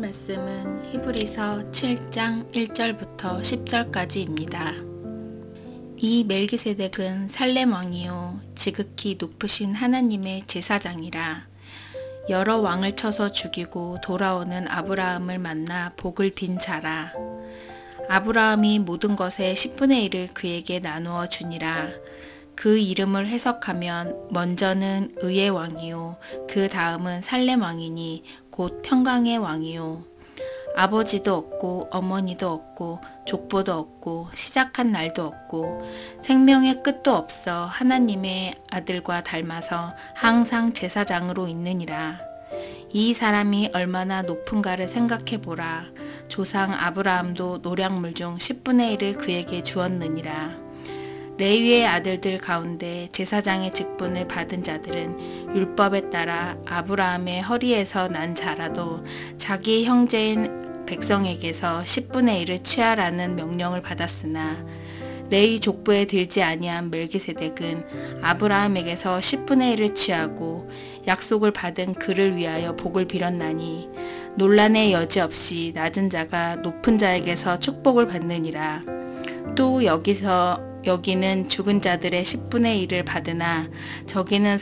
오늘 말씀은 히브리서 7장 1절부터 10절까지입니다. 이 멜기세덱은 살렘 왕이요 지극히 높으신 하나님의 제사장이라. 여러 왕을 쳐서 죽이고 돌아오는 아브라함을 만나 복을 빈 자라. 아브라함이 모든 것의 10분의 1을 그에게 나누어 주니라. 그 이름을 해석하면 먼저는 의의 왕이요 그 다음은 살렘 왕이니 곧 평강의 왕이요. 아버지도 없고 어머니도 없고 족보도 없고 시작한 날도 없고 생명의 끝도 없어 하나님의 아들과 닮아서 항상 제사장으로 있느니라. 이 사람이 얼마나 높은가를 생각해보라. 조상 아브라함도 노략물 중 10분의 1을 그에게 주었느니라. 레위의 아들들 가운데 제사장의 직분을 받은 자들은 율법에 따라 아브라함의 허리에서 난 자라도 자기 형제인 백성에게서 10분의 1을 취하라는 명령을 받았으나 레위 족보에 들지 아니한 멜기세덱은 아브라함에게서 10분의 1을 취하고 약속을 받은 그를 위하여 복을 빌었나니 논란의 여지 없이 낮은 자가 높은 자에게서 축복을 받느니라. 또 여기는 죽은 자들의 10분의 1을 받으나 저기는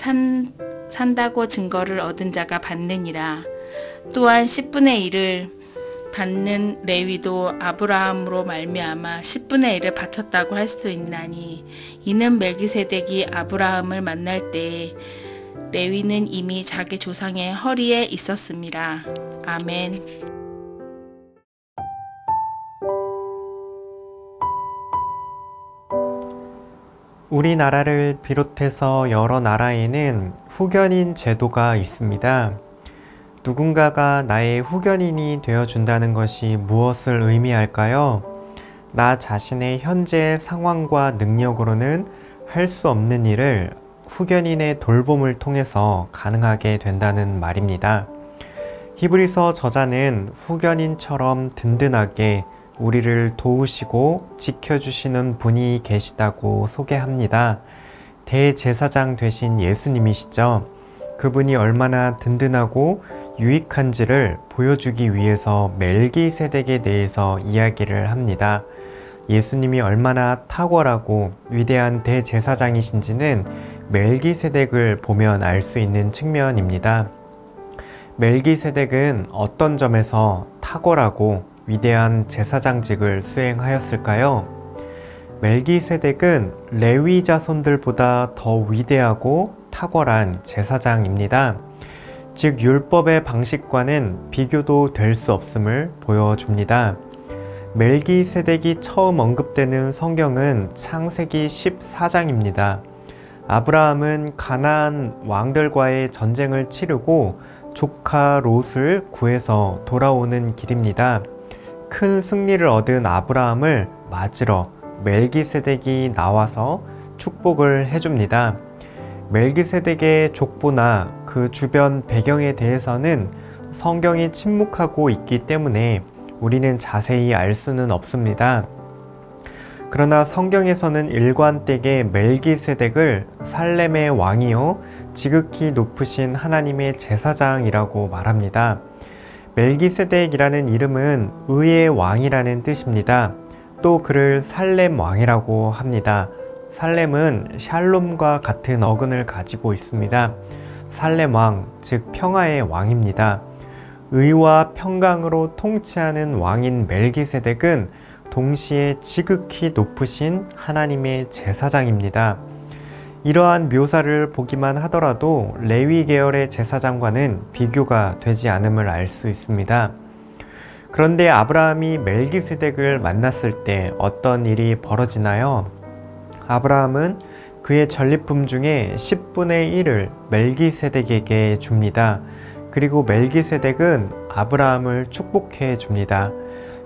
산다고 증거를 얻은 자가 받느니라. 또한 10분의 1을 받는 레위도 아브라함으로 말미암아 10분의 1을 바쳤다고 할 수 있나니 이는 멜기세덱이 아브라함을 만날 때에 레위는 이미 자기 조상의 허리에 있었음이라. 아멘. 우리나라를 비롯해서 여러 나라에는 후견인 제도가 있습니다. 누군가가 나의 후견인이 되어준다는 것이 무엇을 의미할까요? 나 자신의 현재 상황과 능력으로는 할 수 없는 일을 후견인의 돌봄을 통해서 가능하게 된다는 말입니다. 히브리서 저자는 후견인처럼 든든하게 우리를 도우시고 지켜주시는 분이 계시다고 소개합니다. 대제사장 되신 예수님이시죠. 그분이 얼마나 든든하고 유익한지를 보여주기 위해서 멜기세덱에 대해서 이야기를 합니다. 예수님이 얼마나 탁월하고 위대한 대제사장이신지는 멜기세덱을 보면 알 수 있는 측면입니다. 멜기세덱은 어떤 점에서 탁월하고 위대한 제사장직을 수행하였을까요? 멜기세덱은 레위 자손들보다 더 위대하고 탁월한 제사장입니다. 즉 율법의 방식과는 비교도 될 수 없음을 보여줍니다. 멜기세덱이 처음 언급되는 성경은 창세기 14장입니다. 아브라함은 가나안 왕들과의 전쟁을 치르고 조카 롯을 구해서 돌아오는 길입니다. 큰 승리를 얻은 아브라함을 맞으러 멜기세덱이 나와서 축복을 해줍니다. 멜기세덱의 족보나 그 주변 배경에 대해서는 성경이 침묵하고 있기 때문에 우리는 자세히 알 수는 없습니다. 그러나 성경에서는 일관되게 멜기세덱을 살렘의 왕이요 지극히 높으신 하나님의 제사장이라고 말합니다. 멜기세덱이라는 이름은 의의 왕이라는 뜻입니다. 또 그를 살렘 왕이라고 합니다. 살렘은 샬롬과 같은 어근을 가지고 있습니다. 살렘 왕, 즉 평화의 왕입니다. 의와 평강으로 통치하는 왕인 멜기세덱은 동시에 지극히 높으신 하나님의 제사장입니다. 이러한 묘사를 보기만 하더라도 레위 계열의 제사장과는 비교가 되지 않음을 알 수 있습니다. 그런데 아브라함이 멜기세덱을 만났을 때 어떤 일이 벌어지나요? 아브라함은 그의 전리품 중에 10분의 1을 멜기세덱에게 줍니다. 그리고 멜기세덱은 아브라함을 축복해 줍니다.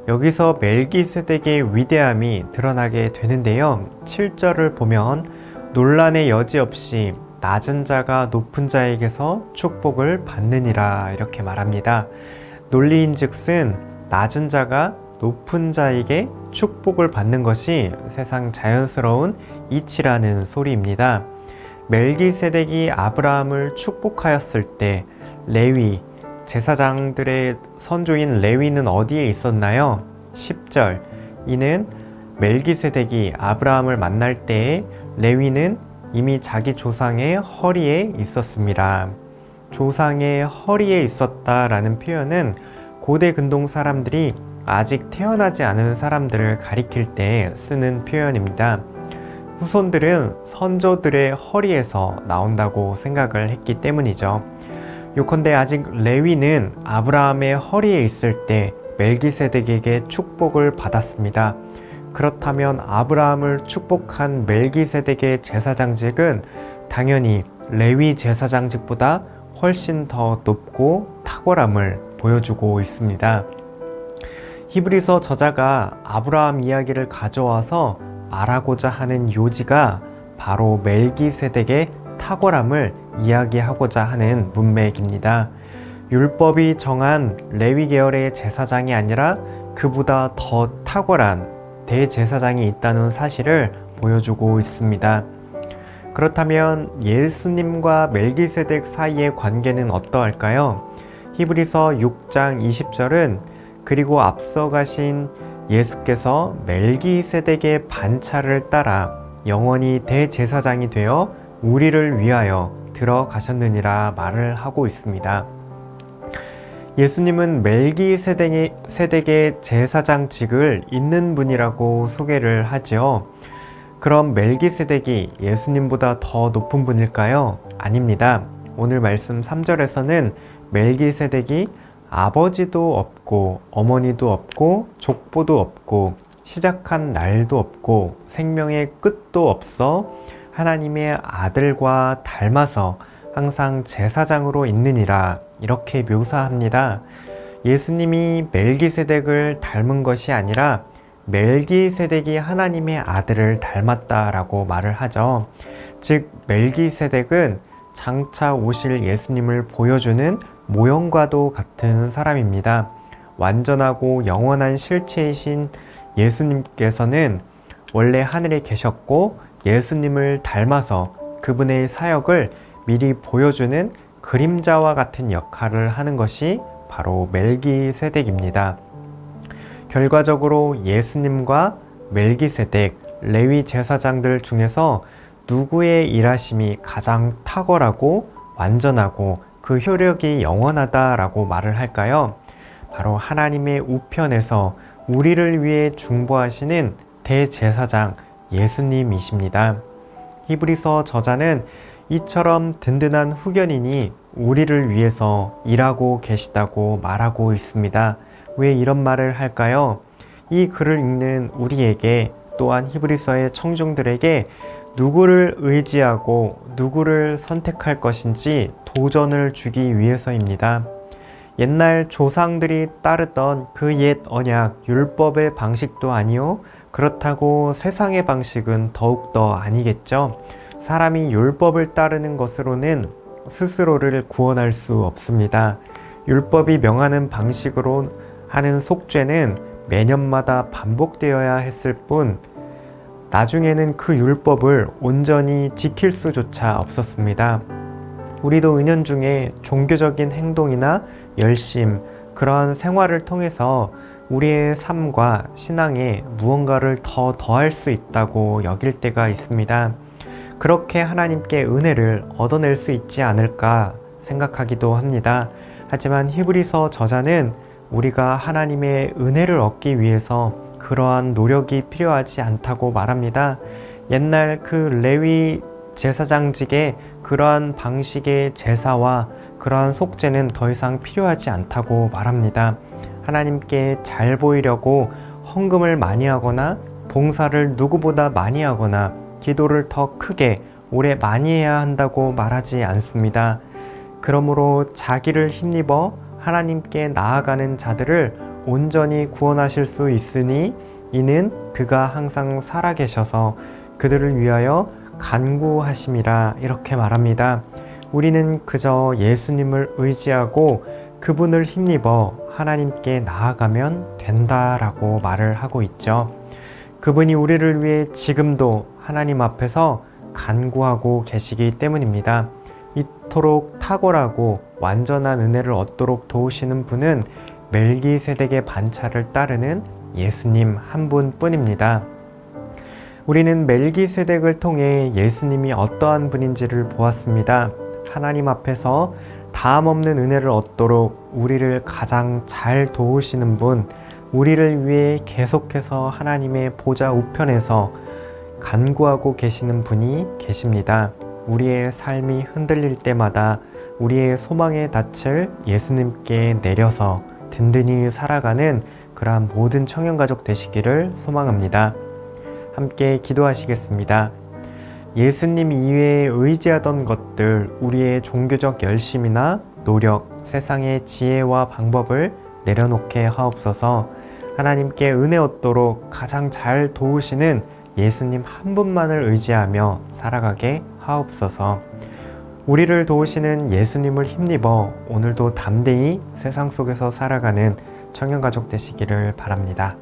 여기서 멜기세덱의 위대함이 드러나게 되는데요. 7절을 보면 논란의 여지 없이 낮은 자가 높은 자에게서 축복을 받느니라 이렇게 말합니다. 논리인즉슨 낮은 자가 높은 자에게 축복을 받는 것이 세상 자연스러운 이치라는 소리입니다. 멜기세덱이 아브라함을 축복하였을 때 레위, 제사장들의 선조인 레위는 어디에 있었나요? 10절. 이는 멜기세덱이 아브라함을 만날 때에 레위는 이미 자기 조상의 허리에 있었습니다. 조상의 허리에 있었다라는 표현은 고대 근동 사람들이 아직 태어나지 않은 사람들을 가리킬 때 쓰는 표현입니다. 후손들은 선조들의 허리에서 나온다고 생각을 했기 때문이죠. 요컨대 아직 레위는 아브라함의 허리에 있을 때 멜기세덱에게 축복을 받았습니다. 그렇다면 아브라함을 축복한 멜기세덱의 제사장직은 당연히 레위 제사장직보다 훨씬 더 높고 탁월함을 보여주고 있습니다. 히브리서 저자가 아브라함 이야기를 가져와서 말하고자 하는 요지가 바로 멜기세덱의 탁월함을 이야기하고자 하는 문맥입니다. 율법이 정한 레위 계열의 제사장이 아니라 그보다 더 탁월한 대제사장이 있다는 사실을 보여주고 있습니다. 그렇다면 예수님과 멜기세덱 사이의 관계는 어떠할까요? 히브리서 6장 20절은 그리고 앞서 가신 예수께서 멜기세덱의 반차를 따라 영원히 대제사장이 되어 우리를 위하여 들어가셨느니라 말을 하고 있습니다. 예수님은 멜기세덱의 제사장직을 잇는 분이라고 소개를 하죠. 그럼 멜기세덱이 예수님보다 더 높은 분일까요? 아닙니다. 오늘 말씀 3절에서는 멜기세덱이 아버지도 없고 어머니도 없고 족보도 없고 시작한 날도 없고 생명의 끝도 없어 하나님의 아들과 닮아서 항상 제사장으로 있느니라 이렇게 묘사합니다. 예수님이 멜기세덱을 닮은 것이 아니라 멜기세덱이 하나님의 아들을 닮았다라고 말을 하죠. 즉 멜기세덱은 장차 오실 예수님을 보여주는 모형과도 같은 사람입니다. 완전하고 영원한 실체이신 예수님께서는 원래 하늘에 계셨고 예수님을 닮아서 그분의 사역을 미리 보여주는 그림자와 같은 역할을 하는 것이 바로 멜기세덱입니다. 결과적으로 예수님과 멜기세덱, 레위 제사장들 중에서 누구의 일하심이 가장 탁월하고 완전하고 그 효력이 영원하다라고 말을 할까요? 바로 하나님의 우편에서 우리를 위해 중보하시는 대제사장 예수님이십니다. 히브리서 저자는 이처럼 든든한 후견인이 우리를 위해서 일하고 계시다고 말하고 있습니다. 왜 이런 말을 할까요? 이 글을 읽는 우리에게 또한 히브리서의 청중들에게 누구를 의지하고 누구를 선택할 것인지 도전을 주기 위해서입니다. 옛날 조상들이 따르던 그 옛 언약 율법의 방식도 아니요 그렇다고 세상의 방식은 더욱더 아니겠죠. 사람이 율법을 따르는 것으로는 스스로를 구원할 수 없습니다. 율법이 명하는 방식으로 하는 속죄는 매년마다 반복되어야 했을 뿐 나중에는 그 율법을 온전히 지킬 수조차 없었습니다. 우리도 은연중에 종교적인 행동이나 열심, 그러한 생활을 통해서 우리의 삶과 신앙에 무언가를 더 더할 수 있다고 여길 때가 있습니다. 그렇게 하나님께 은혜를 얻어낼 수 있지 않을까 생각하기도 합니다. 하지만 히브리서 저자는 우리가 하나님의 은혜를 얻기 위해서 그러한 노력이 필요하지 않다고 말합니다. 옛날 그 레위 제사장직의 그러한 방식의 제사와 그러한 속죄는 더 이상 필요하지 않다고 말합니다. 하나님께 잘 보이려고 헌금을 많이 하거나 봉사를 누구보다 많이 하거나 기도를 더 크게 오래 많이 해야 한다고 말하지 않습니다. 그러므로 자기를 힘입어 하나님께 나아가는 자들을 온전히 구원하실 수 있으니 이는 그가 항상 살아계셔서 그들을 위하여 간구하심이라 이렇게 말합니다. 우리는 그저 예수님을 의지하고 그분을 힘입어 하나님께 나아가면 된다라고 말을 하고 있죠. 그분이 우리를 위해 지금도 하나님 앞에서 간구하고 계시기 때문입니다. 이 이토록 탁월하고 완전한 은혜를 얻도록 도우시는 분은 멜기세덱의 반차를 따르는 예수님 한 분뿐입니다. 우리는 멜기세덱을 통해 예수님이 어떠한 분인지를 보았습니다. 하나님 앞에서 다함없는 은혜를 얻도록 우리를 가장 잘 도우시는 분, 우리를 위해 계속해서 하나님의 보좌 우편에서 간구하고 계시는 분이 계십니다. 우리의 삶이 흔들릴 때마다 우리의 소망의 닻을 예수님께 내려서 든든히 살아가는 그러한 모든 청년가족 되시기를 소망합니다. 함께 기도하시겠습니다. 예수님 이외에 의지하던 것들, 우리의 종교적 열심이나 노력, 세상의 지혜와 방법을 내려놓게 하옵소서. 하나님께 은혜 얻도록 가장 잘 도우시는 예수님 한 분만을 의지하며 살아가게 하옵소서. 우리를 도우시는 예수님을 힘입어 오늘도 담대히 세상 속에서 살아가는 청년가족 되시기를 바랍니다.